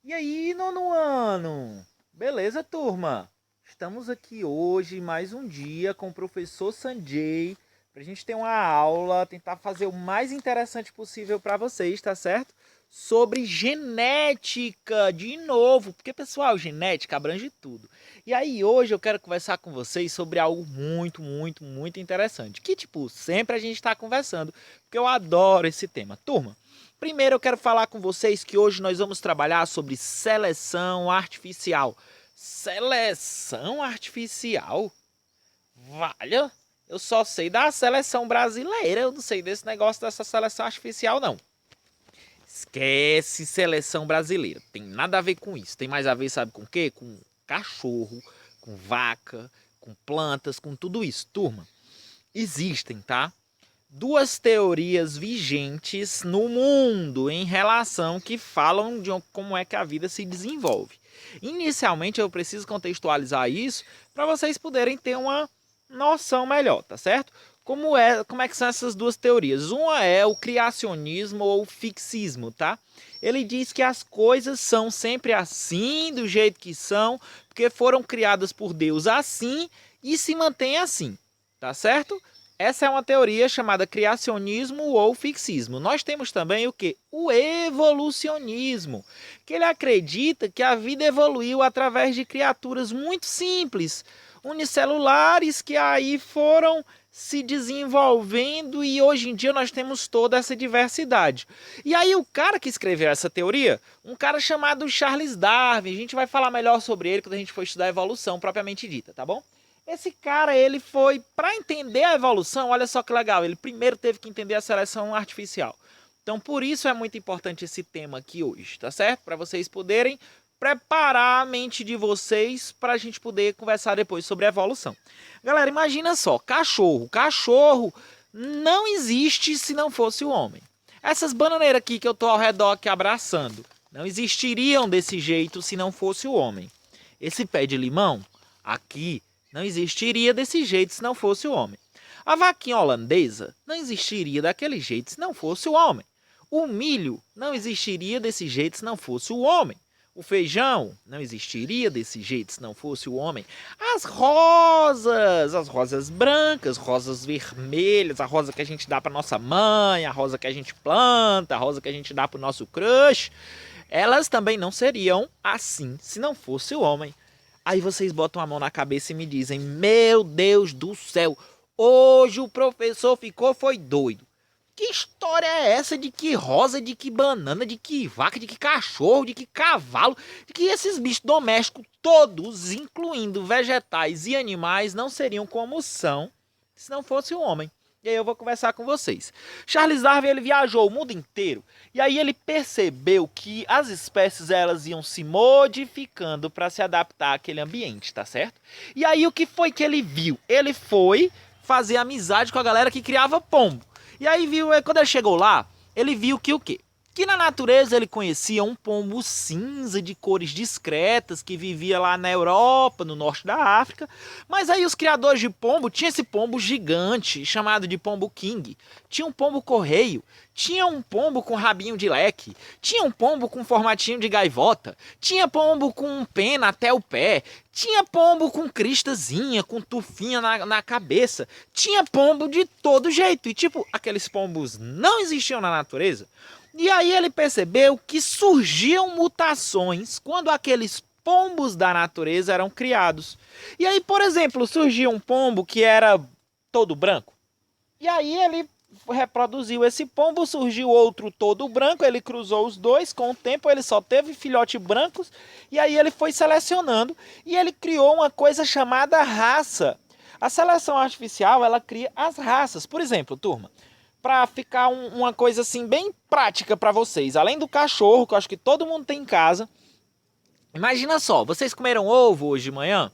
E aí, nono ano? Beleza, turma? Estamos aqui hoje, mais um dia, com o professor Sanjay, para a gente ter uma aula, tentar fazer o mais interessante possível para vocês, tá certo? Sobre genética, de novo, porque, pessoal, genética abrange tudo. E aí, hoje eu quero conversar com vocês sobre algo muito interessante, que, tipo, sempre a gente está conversando, porque eu adoro esse tema. Turma, primeiro eu quero falar com vocês que hoje nós vamos trabalhar sobre seleção artificial. Seleção artificial? Valha, eu só sei da seleção brasileira, eu não sei desse negócio dessa seleção artificial não. Esquece seleção brasileira, tem nada a ver com isso. Tem mais a ver, sabe com o quê? Com cachorro, com vaca, com plantas, com tudo isso. Turma, existem, tá? Duas teorias vigentes no mundo em relação que falam de como é que a vida se desenvolve. Inicialmente eu preciso contextualizar isso para vocês poderem ter uma noção melhor, tá certo? Como é que são essas duas teorias? Uma é o criacionismo ou fixismo, tá? Ele diz que as coisas são sempre assim, do jeito que são, porque foram criadas por Deus assim e se mantém assim, tá certo? Essa é uma teoria chamada criacionismo ou fixismo. Nós temos também o que? O evolucionismo, que ele acredita que a vida evoluiu através de criaturas muito simples, unicelulares, que aí foram se desenvolvendo e hoje em dia nós temos toda essa diversidade. E aí o cara que escreveu essa teoria, um cara chamado Charles Darwin, a gente vai falar melhor sobre ele quando a gente for estudar a evolução propriamente dita, tá bom? Esse cara, ele foi, para entender a evolução, olha só que legal, ele primeiro teve que entender a seleção artificial. Então, por isso é muito importante esse tema aqui hoje, tá certo? Para vocês poderem preparar a mente de vocês para a gente poder conversar depois sobre a evolução. Galera, imagina só, cachorro. Cachorro não existe se não fosse o homem. Essas bananeiras aqui que eu tô ao redor aqui abraçando, não existiriam desse jeito se não fosse o homem. Esse pé de limão aqui não existiria desse jeito se não fosse o homem. A vaquinha holandesa não existiria daquele jeito se não fosse o homem. O milho não existiria desse jeito se não fosse o homem. O feijão não existiria desse jeito se não fosse o homem. As rosas brancas, rosas vermelhas, a rosa que a gente dá para nossa mãe, a rosa que a gente planta, a rosa que a gente dá para o nosso crush, elas também não seriam assim se não fosse o homem. Aí vocês botam a mão na cabeça e me dizem: meu Deus do céu, hoje o professor foi doido. Que história é essa de que rosa, de que banana, de que vaca, de que cachorro, de que cavalo, de que esses bichos domésticos todos, incluindo vegetais e animais, não seriam como são se não fosse o homem? E aí eu vou conversar com vocês. Charles Darwin, ele viajou o mundo inteiro e aí ele percebeu que as espécies elas iam se modificando para se adaptar àquele ambiente, tá certo? E aí o que foi que ele viu? Ele foi fazer amizade com a galera que criava pombo. E aí viu, quando ele chegou lá, ele viu que o quê? Que na natureza ele conhecia um pombo cinza de cores discretas que vivia lá na Europa, no norte da África. Mas aí os criadores de pombo tinham esse pombo gigante chamado de pombo king. Tinha um pombo correio, tinha um pombo com rabinho de leque, tinha um pombo com formatinho de gaivota, tinha pombo com pena até o pé, tinha pombo com cristazinha, com tufinha na cabeça, tinha pombo de todo jeito. E tipo, aqueles pombos não existiam na natureza. E aí ele percebeu que surgiam mutações quando aqueles pombos da natureza eram criados. E aí, por exemplo, surgiu um pombo que era todo branco. E aí ele reproduziu esse pombo, surgiu outro todo branco, ele cruzou os dois, com o tempo ele só teve filhotes brancos, e aí ele foi selecionando, e ele criou uma coisa chamada raça. A seleção artificial, ela cria as raças. Por exemplo, turma, para ficar uma coisa assim bem prática para vocês, além do cachorro, que eu acho que todo mundo tem em casa, imagina só, vocês comeram ovo hoje de manhã?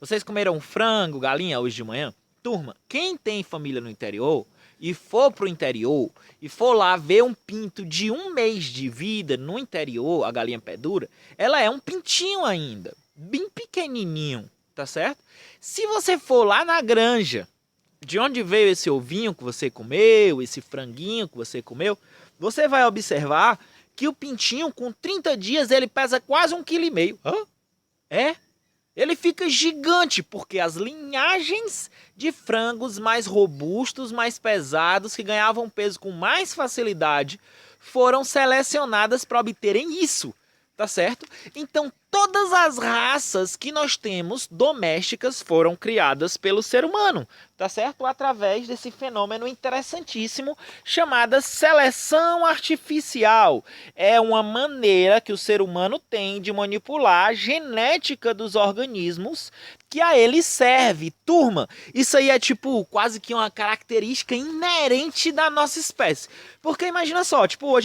Vocês comeram frango, galinha hoje de manhã? Turma, quem tem família no interior e for pro interior e for lá ver um pinto de 1 mês de vida no interior, a galinha pé dura, ela é um pintinho ainda, bem pequenininho, tá certo? Se você for lá na granja, de onde veio esse ovinho que você comeu, esse franguinho que você comeu, você vai observar que o pintinho, com 30 dias, ele pesa quase 1,5 kg. Hã? É? Ele fica gigante, porque as linhagens de frangos mais robustos, mais pesados, que ganhavam peso com mais facilidade, foram selecionadas para obterem isso, tá certo? Então, todas as raças que nós temos domésticas foram criadas pelo ser humano, tá certo? Através desse fenômeno interessantíssimo chamada seleção artificial. É uma maneira que o ser humano tem de manipular a genética dos organismos que a ele serve. Turma, isso aí é tipo quase que uma característica inerente da nossa espécie. Porque imagina só, tipo, a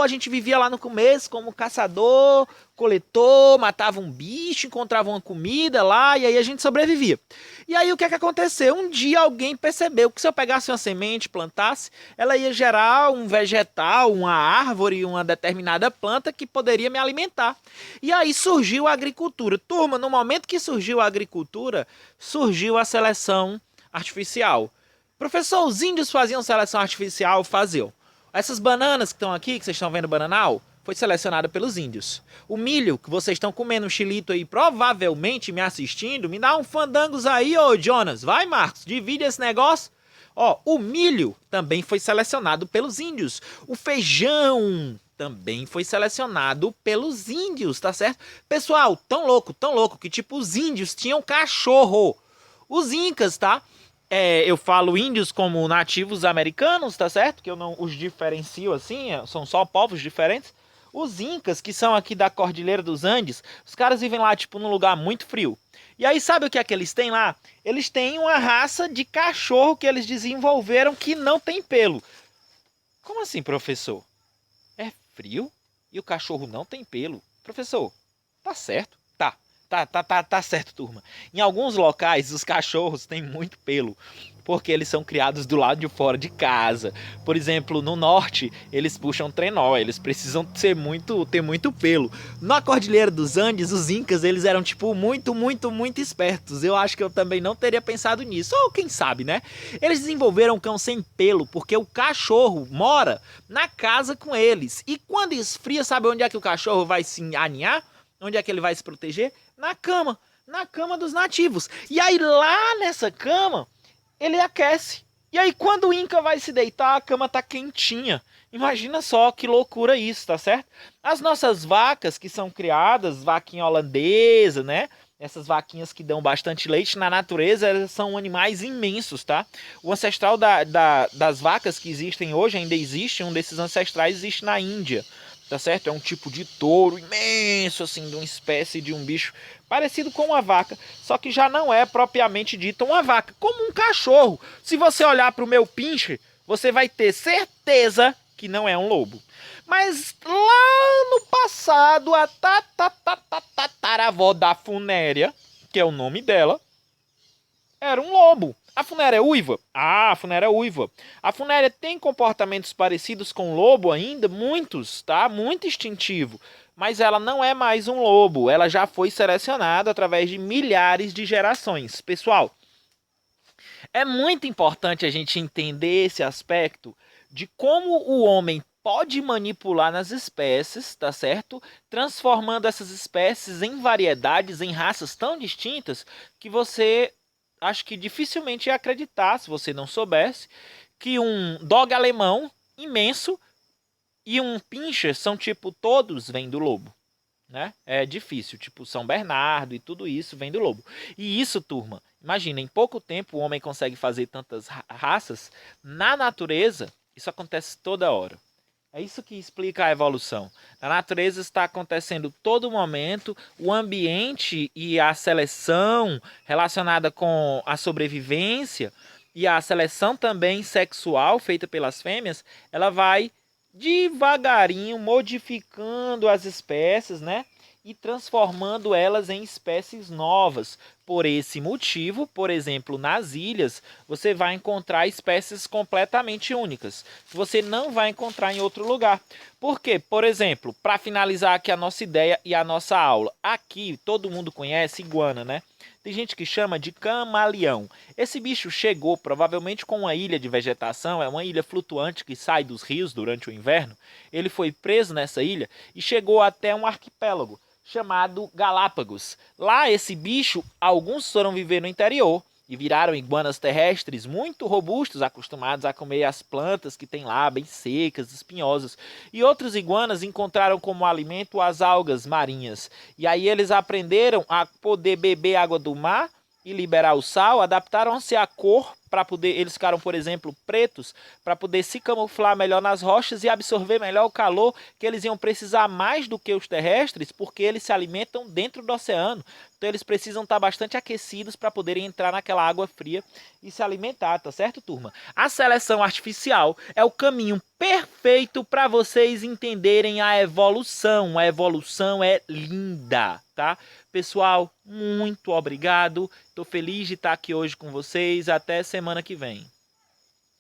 gente vivia lá no começo como caçador, coletor, matava um bicho, encontrava uma comida lá e aí a gente sobrevivia. E aí o que é que aconteceu? Um dia alguém percebeu que se eu pegasse uma semente, plantasse, ela ia gerar um vegetal, uma árvore, uma determinada planta que poderia me alimentar. E aí surgiu a agricultura. Turma, no momento que surgiu a agricultura, surgiu a seleção artificial. Professor, os índios faziam seleção artificial? Faziam. Essas bananas que estão aqui, que vocês estão vendo bananal, foi selecionada pelos índios. O milho que vocês estão comendo um chilito aí, provavelmente me assistindo, me dá um fandangos aí, ô Jonas. Vai, Marcos, divide esse negócio. Ó, o milho também foi selecionado pelos índios. O feijão também foi selecionado pelos índios, tá certo? Pessoal, tão louco, que tipo os índios tinham cachorro. Os incas, tá? Eu falo índios como nativos americanos, tá certo? Que eu não os diferencio assim, são só povos diferentes. Os incas, que são aqui da Cordilheira dos Andes, os caras vivem lá, tipo, num lugar muito frio. E aí, sabe o que é que eles têm lá? Eles têm uma raça de cachorro que eles desenvolveram que não tem pelo. Como assim, professor? É frio e o cachorro não tem pelo? Professor, tá certo. Tá certo, turma. Em alguns locais, os cachorros têm muito pelo, porque eles são criados do lado de fora de casa. Por exemplo, no norte, eles puxam trenó, eles precisam ter muito pelo. Na Cordilheira dos Andes, os incas, eles eram, tipo, muito espertos. Eu acho que eu também não teria pensado nisso. Ou quem sabe, né? Eles desenvolveram um cão sem pelo, porque o cachorro mora na casa com eles. E quando esfria, sabe onde é que o cachorro vai se aninhar? Onde é que ele vai se proteger? Na cama dos nativos. E aí lá nessa cama, ele aquece. E aí quando o Inca vai se deitar, a cama tá quentinha. Imagina só que loucura isso, tá certo? As nossas vacas que são criadas, vaquinha holandesa, né? Essas vaquinhas que dão bastante leite na natureza, elas são animais imensos, tá? O ancestral das vacas que existem hoje, ainda existe, um desses ancestrais existe na Índia. Tá certo? É um tipo de touro imenso, assim, de uma espécie de um bicho parecido com uma vaca, só que já não é propriamente dito uma vaca, como um cachorro. Se você olhar para o meu pinche, você vai ter certeza que não é um lobo. Mas lá no passado, a tataravó da Funéria, que é o nome dela, era um lobo. A funéria é uiva? Ah, a funéria é uiva. A funéria tem comportamentos parecidos com o lobo ainda? Muitos, tá? Muito instintivo. Mas ela não é mais um lobo. Ela já foi selecionada através de milhares de gerações. Pessoal, é muito importante a gente entender esse aspecto de como o homem pode manipular nas espécies, tá certo? Transformando essas espécies em variedades, em raças tão distintas que você... acho que dificilmente ia acreditar, se você não soubesse, que um dog alemão imenso e um pincher são tipo, todos vêm do lobo, né? É difícil, tipo São Bernardo e tudo isso vem do lobo. E isso, turma, imagina, em pouco tempo o homem consegue fazer tantas raças. Na natureza, isso acontece toda hora. É isso que explica a evolução. Na natureza está acontecendo todo momento, o ambiente e a seleção relacionada com a sobrevivência e a seleção também sexual feita pelas fêmeas, ela vai devagarinho modificando as espécies, né? E transformando elas em espécies novas. Por esse motivo, por exemplo, nas ilhas, você vai encontrar espécies completamente únicas, que você não vai encontrar em outro lugar. Por quê? Por exemplo, para finalizar aqui a nossa ideia e a nossa aula, aqui todo mundo conhece iguana, né? Tem gente que chama de camaleão. Esse bicho chegou provavelmente com uma ilha de vegetação, é uma ilha flutuante que sai dos rios durante o inverno. Ele foi preso nessa ilha e chegou até um arquipélago chamado Galápagos. Lá esse bicho, alguns foram viver no interior e viraram iguanas terrestres muito robustos, acostumados a comer as plantas que tem lá, bem secas, espinhosas. E outros iguanas encontraram como alimento as algas marinhas. E aí eles aprenderam a poder beber água do mar e liberar o sal, adaptaram-se à cor para poder, eles ficaram, por exemplo, pretos, para poder se camuflar melhor nas rochas e absorver melhor o calor que eles iam precisar mais do que os terrestres, porque eles se alimentam dentro do oceano. Então eles precisam estar bastante aquecidos para poderem entrar naquela água fria e se alimentar, tá certo, turma? A seleção artificial é o caminho perfeito para vocês entenderem a evolução. A evolução é linda, tá? Pessoal, muito obrigado. Estou feliz de estar aqui hoje com vocês. Até semana que vem.